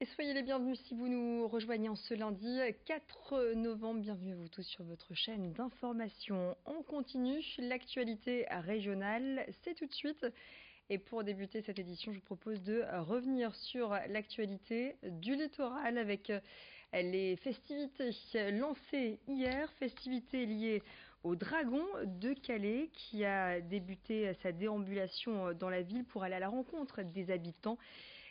Et soyez les bienvenus si vous nous rejoignez en ce lundi 4 novembre. Bienvenue à vous tous sur votre chaîne d'information. On continue l'actualité régionale, c'est tout de suite. Et pour débuter cette édition, je vous propose de revenir sur l'actualité du littoral avec les festivités lancées hier, festivités liées au Dragon de Calais qui a débuté sa déambulation dans la ville pour aller à la rencontre des habitants.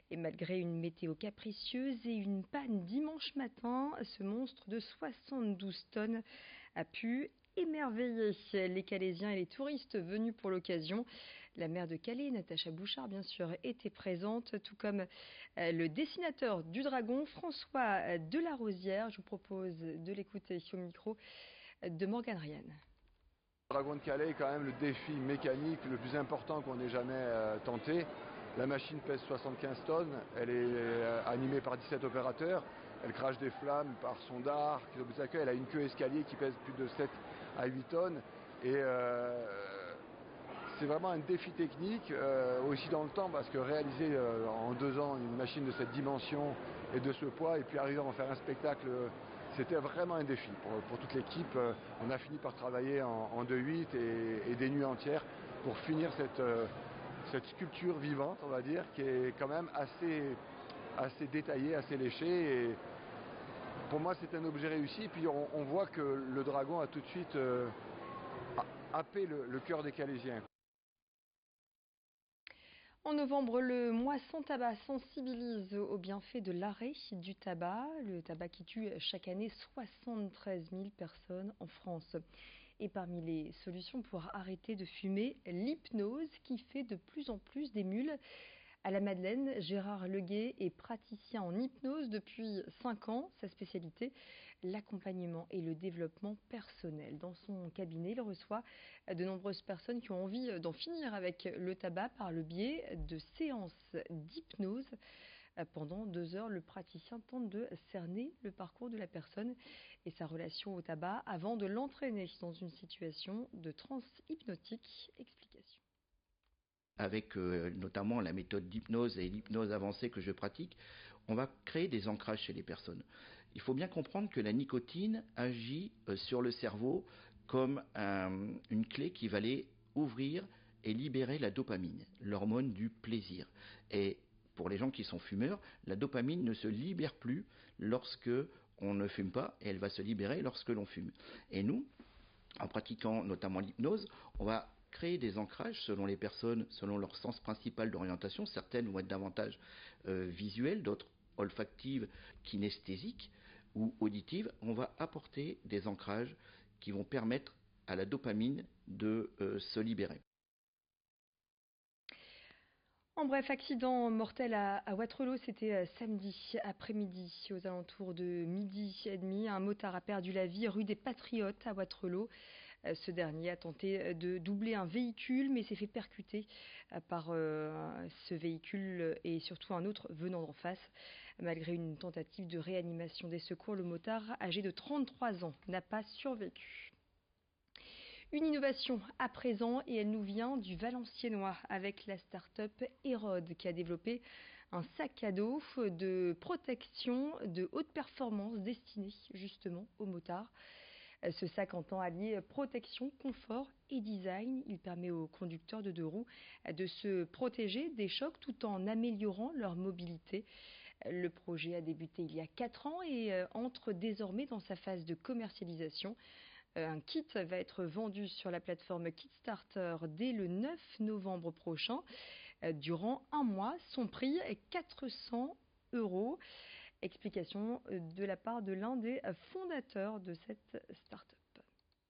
Et malgré une météo capricieuse et une panne dimanche matin, ce monstre de 72 tonnes a pu émerveiller les Calaisiens et les touristes venus pour l'occasion. La maire de Calais, Natacha Bouchard, bien sûr, était présente, tout comme le dessinateur du dragon, François Delarosière. Je vous propose de l'écouter au micro de Morgane Ryan. Le Dragon de Calais est quand même le défi mécanique le plus important qu'on ait jamais tenté. La machine pèse 75 tonnes, elle est animée par 17 opérateurs, elle crache des flammes par son dard, elle a une queue escalier qui pèse plus de 7 à 8 tonnes et c'est vraiment un défi technique, aussi dans le temps parce que réaliser en 2 ans une machine de cette dimension et de ce poids et puis arriver à en faire un spectacle, c'était vraiment un défi pour toute l'équipe. On a fini par travailler en 2-8 et des nuits entières pour finir cette sculpture vivante, on va dire, qui est quand même assez détaillée, assez léchée. Et pour moi, c'est un objet réussi. Et puis on voit que le dragon a tout de suite happé le cœur des Calaisiens. En novembre, le mois sans tabac sensibilise aux bienfaits de l'arrêt du tabac. Le tabac qui tue chaque année 73 000 personnes en France. Et parmi les solutions pour arrêter de fumer, l'hypnose qui fait de plus en plus d'émules. À la Madeleine, Gérard Leguet est praticien en hypnose depuis 5 ans. Sa spécialité, l'accompagnement et le développement personnel. Dans son cabinet, il reçoit de nombreuses personnes qui ont envie d'en finir avec le tabac par le biais de séances d'hypnose. Pendant 2 heures, le praticien tente de cerner le parcours de la personne et sa relation au tabac avant de l'entraîner dans une situation de transe hypnotique. Explication. Avec notamment la méthode d'hypnose et l'hypnose avancée que je pratique, on va créer des ancrages chez les personnes. Il faut bien comprendre que la nicotine agit sur le cerveau comme une clé qui va aller ouvrir et libérer la dopamine, l'hormone du plaisir. Et pour les gens qui sont fumeurs, la dopamine ne se libère plus lorsque on ne fume pas et elle va se libérer lorsque l'on fume. Et nous, en pratiquant notamment l'hypnose, on va créer des ancrages selon les personnes, selon leur sens principal d'orientation. Certaines vont être davantage visuelles, d'autres olfactives, kinesthésiques ou auditives. On va apporter des ancrages qui vont permettre à la dopamine de se libérer. En bref, accident mortel à Wattrelos, c'était samedi après-midi, aux alentours de 12h30. Un motard a perdu la vie rue des Patriotes à Wattrelos. Ce dernier a tenté de doubler un véhicule, mais s'est fait percuter par ce véhicule et surtout un autre venant d'en face. Malgré une tentative de réanimation des secours, le motard, âgé de 33 ans, n'a pas survécu. Une innovation à présent et elle nous vient du Valenciennois avec la start-up Hérode qui a développé un sac à dos de protection de haute performance destiné justement aux motards. Ce sac entend allier protection, confort et design. Il permet aux conducteurs de 2 roues de se protéger des chocs tout en améliorant leur mobilité. Le projet a débuté il y a 4 ans et entre désormais dans sa phase de commercialisation. Un kit va être vendu sur la plateforme Kickstarter dès le 9 novembre prochain. Durant 1 mois, son prix est 400 €. Explication de la part de l'un des fondateurs de cette start-up.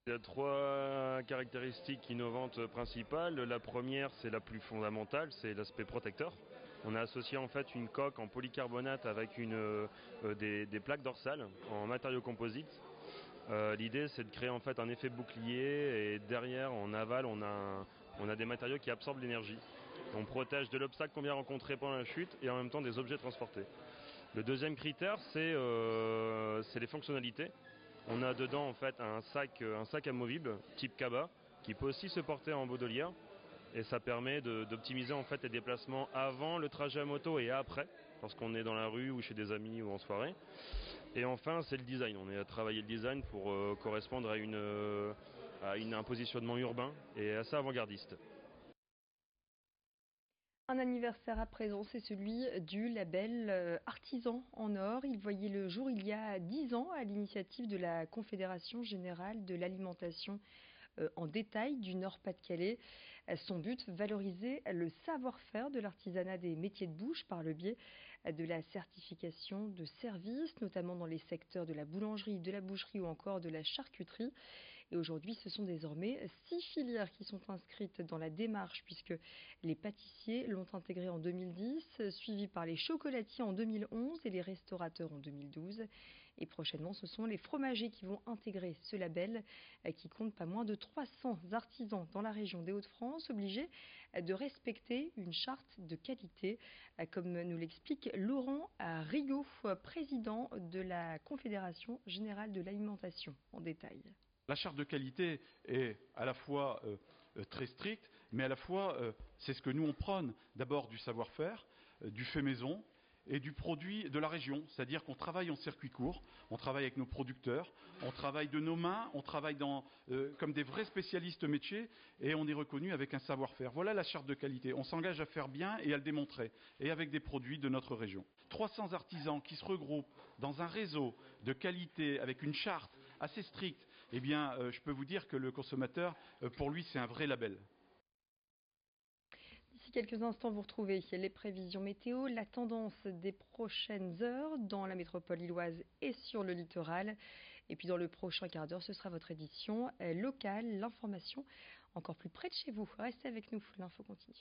Il y a 3 caractéristiques innovantes principales. La première, c'est la plus fondamentale, c'est l'aspect protecteur. On a associé en fait une coque en polycarbonate avec des plaques dorsales en matériaux composites. L'idée, c'est de créer en fait un effet bouclier et derrière, en aval, on a des matériaux qui absorbent l'énergie. On protège de l'obstacle qu'on vient rencontrer pendant la chute et en même temps des objets transportés. Le deuxième critère, c'est les fonctionnalités. On a dedans en fait un sac amovible type cabas qui peut aussi se porter en baudelière et ça permet d'optimiser en fait les déplacements avant le trajet à moto et après. lorsqu'on est dans la rue ou chez des amis ou en soirée. Et enfin, c'est le design. On a travaillé le design pour correspondre à un positionnement urbain et assez avant-gardiste. Un anniversaire à présent, c'est celui du label Artisan en or. Il voyait le jour il y a 10 ans à l'initiative de la Confédération générale de l'alimentation en détail du Nord-Pas-de-Calais. Son but, valoriser le savoir-faire de l'artisanat des métiers de bouche par le biais de la certification de services, notamment dans les secteurs de la boulangerie, de la boucherie ou encore de la charcuterie. Et aujourd'hui, ce sont désormais 6 filières qui sont inscrites dans la démarche, puisque les pâtissiers l'ont intégré en 2010, suivi par les chocolatiers en 2011 et les restaurateurs en 2012. Et prochainement, ce sont les fromagers qui vont intégrer ce label, qui compte pas moins de 300 artisans dans la région des Hauts-de-France, obligés de respecter une charte de qualité, comme nous l'explique Laurent Rigaud, président de la Confédération générale de l'alimentation en détail. La charte de qualité est à la fois très stricte, mais à la fois c'est ce que nous on prône, d'abord du savoir-faire, du fait maison et du produit de la région. C'est-à-dire qu'on travaille en circuit court, on travaille avec nos producteurs, on travaille de nos mains, on travaille comme des vrais spécialistes métiers et on est reconnu avec un savoir-faire. Voilà la charte de qualité. On s'engage à faire bien et à le démontrer, et avec des produits de notre région. 300 artisans qui se regroupent dans un réseau de qualité avec une charte assez stricte. Eh bien, je peux vous dire que le consommateur, pour lui, c'est un vrai label. D'ici quelques instants, vous retrouvez les prévisions météo, la tendance des prochaines heures dans la métropole lilloise et sur le littoral. Et puis dans le prochain quart d'heure, ce sera votre édition locale, l'information encore plus près de chez vous. Restez avec nous, l'info continue.